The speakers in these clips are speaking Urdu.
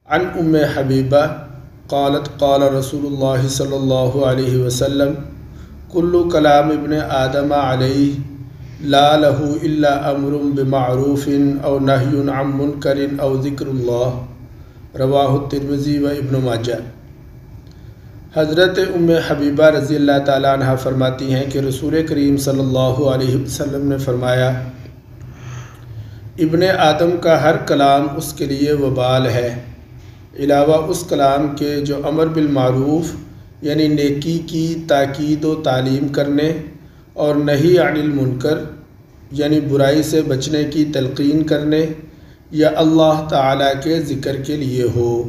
عن حبیبہ قالت قال رسول اللہ صلی اللہ علیہ وسلم کل کلام ابن آدم علیہ لا لہ الا امر بمعروف او نہی عن منکر او ذکر اللہ، رواہ الترمذی و ابن ماجہ۔ حضرت حبیبہ رضی اللہ تعالیٰ عنہ فرماتی ہیں کہ رسول کریم صلی اللہ علیہ وسلم نے فرمایا، ابن آدم کا ہر کلام اس کے لیے وبال ہے، علاوہ اس کلام کے جو امر بالمعروف یعنی نیکی کی تاکید و تعلیم کرنے اور نہی عن المنکر یعنی برائی سے بچنے کی تلقین کرنے یا اللہ تعالیٰ کے ذکر کے لیے ہو۔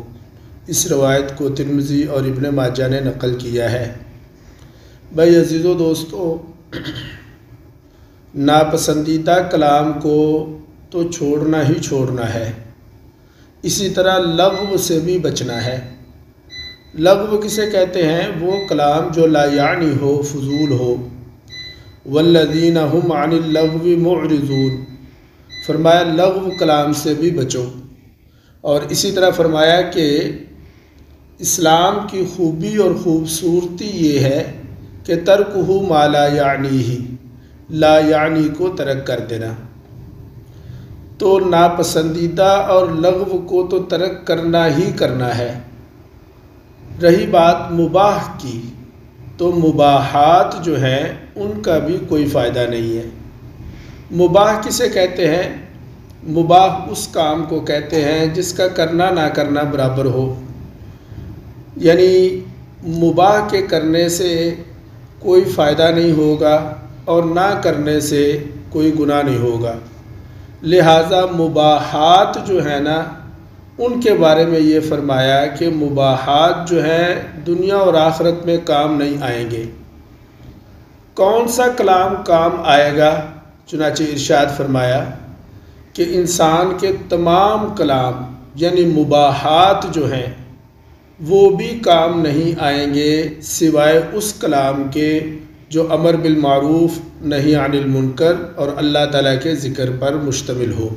اس روایت کو ترمذی اور ابن ماجہ نے نقل کیا ہے۔ بھائی عزیز و دوستو، ناپسندیدہ کلام کو تو چھوڑنا ہی چھوڑنا ہے، اسی طرح لغو سے بھی بچنا ہے۔ لغو کسے کہتے ہیں؟ وہ کلام جو لا یعنی ہو، فضول ہو۔ والذین هم عن اللغو معرضون، فرمایا لغو کلام سے بھی بچو۔ اور اسی طرح فرمایا کہ اسلام کی خوبی اور خوبصورتی یہ ہے کہ ترکہ ما لا یعنیہ، لا یعنی کو ترک کر دینا۔ تو ناپسندیدہ اور لغو کو تو ترک کرنا ہی کرنا ہے۔ رہی بات مباح کی، تو مباحات جو ہیں ان کا بھی کوئی فائدہ نہیں ہے۔ مباح کسے کہتے ہیں؟ مباح اس کام کو کہتے ہیں جس کا کرنا نہ کرنا برابر ہو، یعنی مباح کے کرنے سے کوئی فائدہ نہیں ہوگا اور نہ کرنے سے کوئی گناہ نہیں ہوگا۔ لہٰذا مباحات جو ہیں نا، ان کے بارے میں یہ فرمایا کہ مباحات جو ہیں دنیا اور آخرت میں کام نہیں آئیں گے۔ کون سا کلام کام آئے گا؟ چنانچہ ارشاد فرمایا کہ انسان کے تمام کلام یعنی مباحات جو ہیں وہ بھی کام نہیں آئیں گے سوائے اس کلام کے جو امر بالمعروف نہی عن المنکر اور اللہ تعالیٰ کے ذکر پر مشتمل ہو۔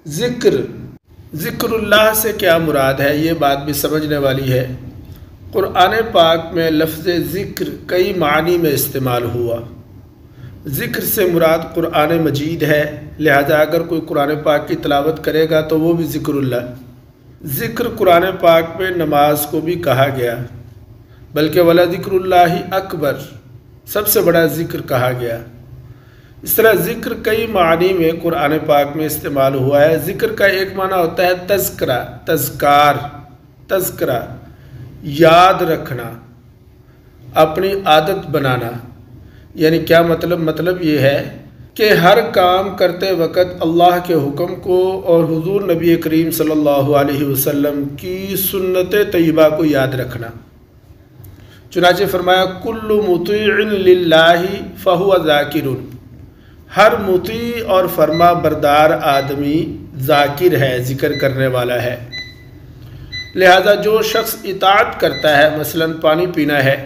ذکر اللہ سے کیا مراد ہے؟ یہ بات بھی سمجھنے والی ہے۔ قرآن پاک میں لفظ ذکر کئی معنی میں استعمال ہوا۔ ذکر سے مراد قرآن مجید ہے، لہذا اگر کوئی قرآن پاک کی تلاوت کرے گا تو وہ بھی ذکر اللہ۔ ذکر قرآن پاک میں نماز کو بھی کہا گیا، بلکہ وَلَذِكْرُ اللَّهِ اکبر سب سے بڑا ذکر کہا گیا۔ اس طرح ذکر کئی معنی میں قرآن پاک میں استعمال ہوا ہے۔ ذکر کا ایک معنی ہوتا ہے تذکرہ، تذکرہ یاد رکھنا، اپنی عادت بنانا۔ یعنی کیا مطلب یہ ہے کہ ہر کام کرتے وقت اللہ کے حکم کو اور حضور نبی کریم صلی اللہ علیہ وسلم کی سنت طیبہ کو یاد رکھنا۔ چنانچہ فرمایا کل مطیع للہ فہو ذاکر، ہر مطیع اور فرما بردار آدمی ذاکر ہے، ذکر کرنے والا ہے۔ لہذا جو شخص اطاعت کرتا ہے، مثلا پانی پینا ہے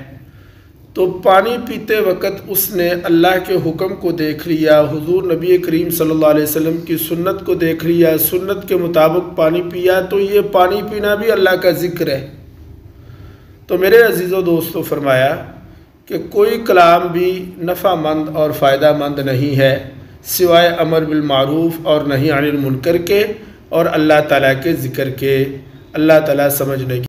تو پانی پیتے وقت اس نے اللہ کے حکم کو دیکھ لیا، حضور نبی کریم صلی اللہ علیہ وسلم کی سنت کو دیکھ لیا، سنت کے مطابق پانی پیا، تو یہ پانی پینا بھی اللہ کا ذکر ہے۔ تو میرے عزیز و دوستو، فرمایا کہ کوئی کلام بھی نفع مند اور فائدہ مند نہیں ہے سوائے امر بالمعروف اور نہی عن المنکر کے اور اللہ تعالیٰ کے ذکر کے۔ اللہ تعالیٰ سمجھنے کی